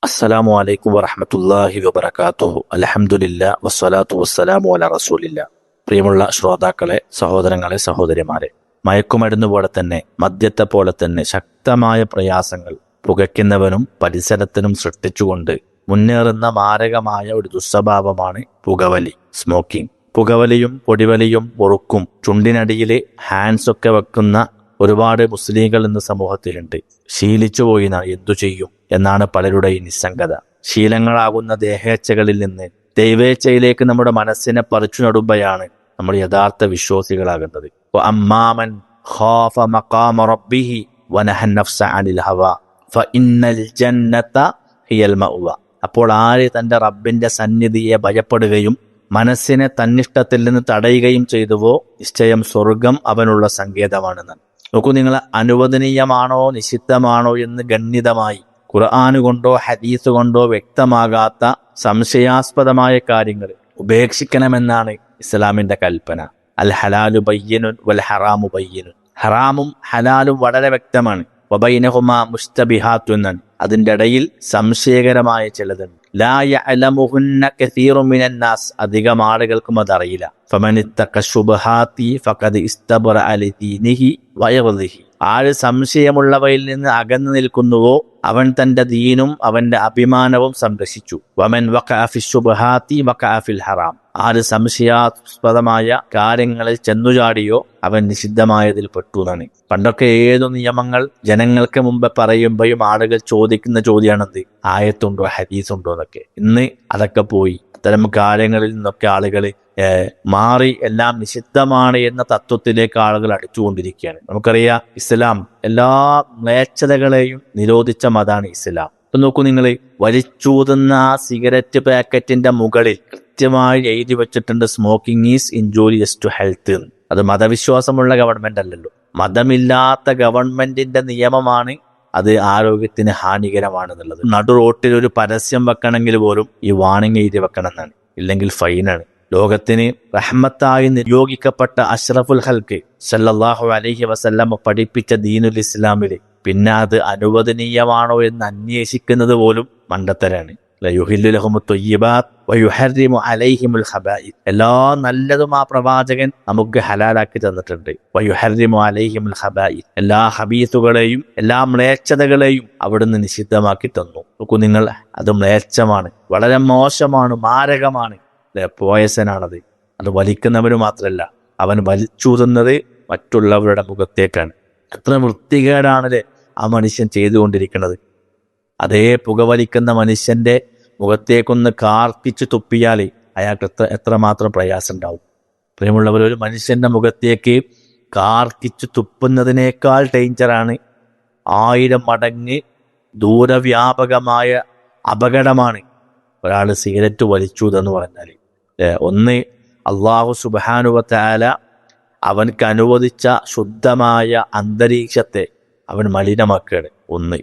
അസ്സലാമു അലൈക്കും വറഹ്മത്തുള്ളാഹി വബറകാതുഹു. അൽഹംദുലില്ലാ വസ്സലാത്തു വസ്സലാമു അലാ റസൂലില്ലാ. പ്രിയമുള്ള ശ്രോതാക്കളെ, സഹോദരങ്ങളെ, സഹോദരിമാരെ, മയക്കുമരുന്ന് പോലെ തന്നെ, മദ്യത്തെ പോലെ തന്നെ ശക്തമായ പ്രയാസങ്ങൾ പുകയ്ക്കുന്നവനും പരിസരത്തിനും സൃഷ്ടിച്ചുകൊണ്ട് മുന്നേറുന്ന മാരകമായ ഒരു ദുസ്വഭാവമാണ് പുകവലി, സ്മോക്കിംഗ്. പുകവലിയും പൊടിവലിയും പൊറുക്കും ചുണ്ടിനടിയിൽ ഹാൻഡ്സൊക്കെ വെക്കുന്ന ഒരുപാട് മുസ്ലിങ്ങൾ ഇന്ന് സമൂഹത്തിലുണ്ട്. ശീലിച്ചുപോയി എന്തു ചെയ്യും എന്നാണ് പലരുടെയും നിസ്സംഗത. ശീലങ്ങളാകുന്ന ദേഹേച്ഛകളിൽ നിന്ന് ദൈവേച്ഛയിലേക്ക് നമ്മുടെ മനസ്സിനെ പറിച്ചു നടുമ്പോഴാണ് നമ്മൾ യഥാർത്ഥ വിശ്വാസികളാകുന്നത്. അമ്മാമൻ ഖാഫ മഖാമ റബ്ബിഹി വനഹ നഫ്സ അനിൽ ഹവാ ഫഇന്നൽ ജന്നത ഹിയൽ മഅവ. അപ്പോൾ ആര് തന്റെ റബ്ബിന്റെ സന്നിധിയെ ഭയപ്പെടുകയും മനസ്സിനെ തന്നിഷ്ടത്തിൽ നിന്ന് തടയുകയും ചെയ്തുവോ നിശ്ചയം സ്വർഗം അവനുള്ള സങ്കേതമാണെന്ന്. നോക്കൂ, നിങ്ങൾ അനുവദനീയമാണോ നിഷിദ്ധമാണോ എന്ന് ഗണ്യതമായി ഖുർആൻ കൊണ്ടോ ഹദീസ് കൊണ്ടോ വ്യക്തമാകാത്ത സംശയാസ്പദമായ കാര്യങ്ങൾ ഉപേക്ഷിക്കണമെന്നാണ് ഇസ്ലാമിന്റെ കൽപ്പന. അൽ ഹലാലു ബയ്യിനുൻ വൽ ഹറാമു ബയ്യിനുൻ. ഹറാമും ഹലാലും വളരെ വ്യക്തമാണ്. വബൈനഹുമാ മുസ്തബിഹാത്തുൻ എന്നാണ്. അതിൻ്റെ ഇടയിൽ സംശയകരമായ ചിലതുണ്ട്. ലാ യഅലമുഹുന്ന കസീറുൻ മിനൻ നാസ്. അധികം ആളുകൾക്കും അതറിയില്ല. ഫമനിത്തഖ ശുബ്ഹാതി ഫഖദ് ഇസ്തബ്റഅ ലിദീനിഹി വഇർദിഹി. ആര് സംശയമുള്ളവയിൽ നിന്ന് അകന്നു നിൽക്കുന്നുവോ അവൻ തന്റെ ദീനും അവന്റെ അഭിമാനവും സംരക്ഷിച്ചു. വമൻ വഖഅ ഫിശ്ശുബ്ഹാതി വഖഅ ഫിൽ ഹറാം. ആര് സംശയാസ്പദമായ കാര്യങ്ങളിൽ ചെന്നുചാടിയോ അവൻ നിഷിദ്ധമായതിൽ പെട്ടു എന്നാണ്. പണ്ടൊക്കെ ഏതു നിയമങ്ങൾ ജനങ്ങൾക്ക് മുമ്പ് പറയുമ്പോഴും ആളുകൾ ചോദിക്കുന്ന ചോദ്യമാണത്, ആയത്തുണ്ടോ ഹദീസുണ്ടോ എന്നൊക്കെ. ഇന്ന് അതൊക്കെ പോയി. അത്തരം കാര്യങ്ങളിൽ നിന്നൊക്കെ ആളുകൾ മാറി എല്ലാം നിഷിദ്ധമാണ് എന്ന തത്വത്തിലേക്ക് ആളുകൾ അടിച്ചുകൊണ്ടിരിക്കുകയാണ്. നമുക്കറിയാം, ഇസ്ലാം എല്ലാ മ്ലേച്ഛതകളെയും നിരോധിച്ച മതമാണ് ഇസ്ലാം. ഇപ്പൊ നോക്കൂ, നിങ്ങൾ വലിച്ചൂതുന്ന ആ സിഗരറ്റ് പാക്കറ്റിന്റെ മുകളിൽ കൃത്യമായി എഴുതി വെച്ചിട്ടുണ്ട്, smoking is injurious to health. അത് മതവിശ്വാസമുള്ള ഗവൺമെന്റ് അല്ലല്ലോ, മതമില്ലാത്ത ഗവൺമെന്റിന്റെ നിയമമാണ് അത് ആരോഗ്യത്തിന് ഹാനികരമാണെന്നുള്ളത്. നടു റോട്ടിൽ ഒരു പരസ്യം വെക്കണമെങ്കിൽ പോലും ഈ വാണിംഗ് എഴുതി വെക്കണം എന്നാണ്, ഇല്ലെങ്കിൽ ഫൈനാണ്. ലോകത്തിന് റഹ്മത്തായി നിയോഗിക്കപ്പെട്ട അഷ്റഫുൽ ഹൽക്ക് സല്ലല്ലാഹു അലൈഹി വസല്ലം പഠിപ്പിച്ച ദീനുൽ ഇസ്ലാമില് പിന്നെ അത് അനുവദനീയമാണോ എന്ന് അന്വേഷിക്കുന്നത് പോലും മണ്ടത്തരാണ്. ലയുഹില്ലു ലഹുമു ത്വയ്യിബാത്ത് വയുഹർരിമു അലൈഹിമുൽ ഖബായിസ്. എല്ലാ നല്ലതും ആ പ്രവാചകൻ നമുക്ക് ഹലാലാക്കി തന്നിട്ടുണ്ട്. വയുഹർരിമു അലൈഹിമുൽ ഖബായിസ്. എല്ലാ ഹബീസുകളെയും എല്ലാ മ്ലേച്ഛതകളെയും അവിടുന്ന് നിഷിദ്ധമാക്കി തന്നു. നോക്കൂ നിങ്ങൾ, അത് മ്ലേച്ഛമാണ്, വളരെ മോശമാണ്, മാരകമാണ്, പോയസനാണത്. അത് വലിക്കുന്നവന് മാത്രമല്ല, അവൻ വലിച്ചൂതുന്നത് മറ്റുള്ളവരുടെ മുഖത്തേക്കാണ്. എത്ര വൃത്തികേടാണല്ലേ ആ മനുഷ്യൻ ചെയ്തുകൊണ്ടിരിക്കുന്നത്. അതേ പുകവലിക്കുന്ന മനുഷ്യന്റെ മുഖത്തേക്കൊന്ന് കാർക്കിച്ച് തുപ്പിയാൽ അയാൾക്ക് എത്രമാത്രം പ്രയാസം ഉണ്ടാവും. പ്രിയമുള്ളവർ, ഒരു മനുഷ്യന്റെ മുഖത്തേക്ക് കാർക്കിച്ച് തുപ്പുന്നതിനേക്കാൾ ഡേഞ്ചറാണ്, 1000 മടങ്ങ് ദൂരവ്യാപകമായ അപകടമാണ് ഒരാൾ സിഗരറ്റ് വലിച്ചൂതെന്ന് പറഞ്ഞാൽ. ഒന്ന്, അള്ളാഹു സുബ്ഹാനഹു വ തആല അവൻക്ക് അനുവദിച്ച ശുദ്ധമായ അന്തരീക്ഷത്തെ അവൻ മലിനമാക്കുകയാണ്. ഒന്ന്.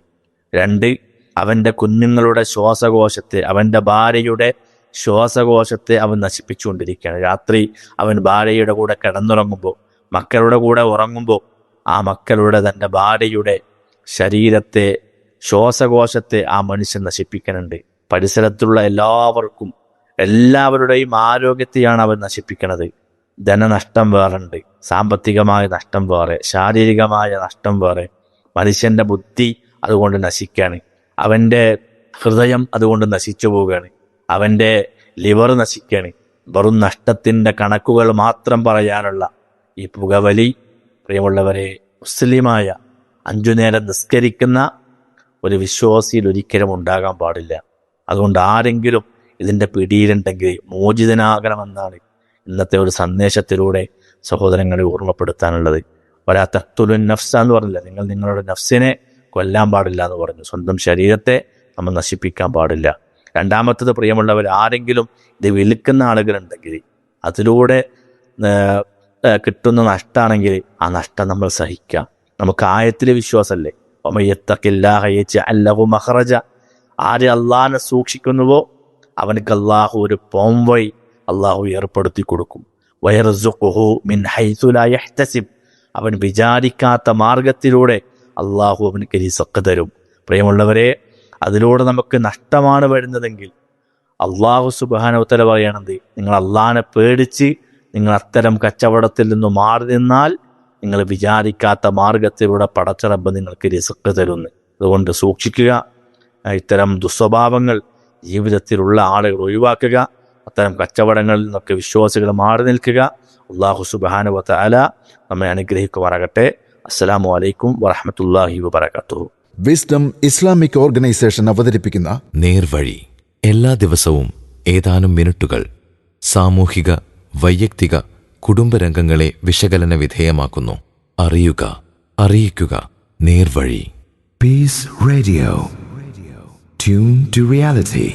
2, അവൻ്റെ കുഞ്ഞുങ്ങളുടെ ശ്വാസകോശത്തെ, അവൻ്റെ ഭാര്യയുടെ ശ്വാസകോശത്തെ അവൻ നശിപ്പിച്ചുകൊണ്ടിരിക്കുകയാണ്. രാത്രി അവൻ ഭാര്യയുടെ കൂടെ കിടന്നുറങ്ങുമ്പോൾ, മക്കളുടെ കൂടെ ഉറങ്ങുമ്പോൾ ആ മക്കളുടെ തൻ്റെ ഭാര്യയുടെ ശരീരത്തെ, ശ്വാസകോശത്തെ ആ മനുഷ്യൻ നശിപ്പിക്കുന്നുണ്ട്. പരിസരത്തുള്ള എല്ലാവരുടെയും ആരോഗ്യത്തെയാണ് അവൻ നശിപ്പിക്കുന്നത്. ധനനഷ്ടം വേറുണ്ട്, സാമ്പത്തികമായ നഷ്ടം വേറെ, ശാരീരികമായ നഷ്ടം വേറെ. മനുഷ്യന്റെ ബുദ്ധി അതുകൊണ്ട് നശിക്കുകയാണ്, അവൻ്റെ ഹൃദയം അതുകൊണ്ട് നശിച്ചു പോവുകയാണ്, അവൻ്റെ ലിവർ നശിക്കുകയാണ്. വെറും നഷ്ടത്തിൻ്റെ കണക്കുകൾ മാത്രം പറയാനുള്ള ഈ പുകവലി, പ്രിയമുള്ളവരെ, മുസ്ലിമായ 5 നേരം നിസ്കരിക്കുന്ന ഒരു വിശ്വാസിയിൽ ഒരിക്കലും ഉണ്ടാകാൻ പാടില്ല. അതുകൊണ്ട് ആരെങ്കിലും ഇതിൻ്റെ പിടിയിലുണ്ടെങ്കിൽ മോചിതനാകണമെന്നാണ് ഇന്നത്തെ ഒരു സന്ദേശത്തിലൂടെ സഹോദരങ്ങളെ ഓർമ്മപ്പെടുത്താനുള്ളത്. വലാ തഖ്തുലുൻ നഫ്സ എന്ന് പറഞ്ഞില്ല, നിങ്ങൾ നിങ്ങളുടെ നഫ്സിനെ കൊല്ലാൻ പാടില്ല എന്ന് പറഞ്ഞു. സ്വന്തം ശരീരത്തെ നമ്മൾ നശിപ്പിക്കാൻ പാടില്ല. രണ്ടാമത്തത്, പ്രിയമുള്ളവർ, ആരെങ്കിലും ഇത് വിൽക്കുന്ന ആളുകളുണ്ടെങ്കിൽ അതിലൂടെ കിട്ടുന്ന നഷ്ടമാണെങ്കിൽ ആ നഷ്ടം നമ്മൾ സഹിക്കാം. നമുക്ക് ആയത്തിൽ വിശ്വാസമല്ലേ, വമൻ യത്തഖില്ലാഹ യജ്അൽ ലഹു മഖ്റജ. ആര് അള്ളാഹിനെ സൂക്ഷിക്കുന്നുവോ അവനക്ക് അള്ളാഹു ഒരു പോംവഴി അള്ളാഹു ഏർപ്പെടുത്തി കൊടുക്കും. വയർസുഖുഹു മിൻ ഹൈസു ലാ യഹ്തസിബ്. അവൻ വിചാരിക്കാത്ത മാർഗത്തിലൂടെ അള്ളാഹു അവനക്ക് റിസ്ഖ് തരും. പ്രിയമുള്ളവരെ, അതിലൂടെ നമുക്ക് നഷ്ടമാണ് വരുന്നതെങ്കിൽ അള്ളാഹു സുബ്ഹാനഹു വ തആല പറയണത്, നിങ്ങൾ അള്ളാഹിനെ പേടിച്ച് നിങ്ങൾ അത്തരം കച്ചവടത്തിൽ നിന്ന് മാറി നിന്നാൽ നിങ്ങൾ വിചാരിക്കാത്ത മാർഗത്തിലൂടെ പടച്ച റബ്ബ് നിങ്ങൾക്ക് റിസ്ക് തരുന്നു. അതുകൊണ്ട് സൂക്ഷിക്കുക. ഇത്തരം ദുസ്വഭാവങ്ങൾ ജീവിതത്തിലുള്ള ആളുകൾ ഒഴിവാക്കുക. അത്തരം കച്ചവടങ്ങളിൽ നിന്നൊക്കെ വിശ്വാസികൾ മാറി നിൽക്കുക. അള്ളാഹു സുബ്ഹാനഹു വ തആല നമ്മെ അനുഗ്രഹിക്കുമാറാകട്ടെ. അസ്സലാമു അലൈക്കും വറഹ്മത്തുള്ളാഹി വബറകാതുഹു. വിസ്ഡം ഇസ്ലാമിക് ഓർഗനൈസേഷൻ അവതരിപ്പിക്കുന്ന നേർവഴി എല്ലാ ദിവസവും ഏതാനും മിനിറ്റുകൾ സാമൂഹിക, വൈയക്തിക, കുടുംബരംഗങ്ങളെ വിശകലന വിധേയമാക്കുന്നു. അറിയുക, അറിയിക്കുക. നേർവഴി. Peace Radio. Tune to reality.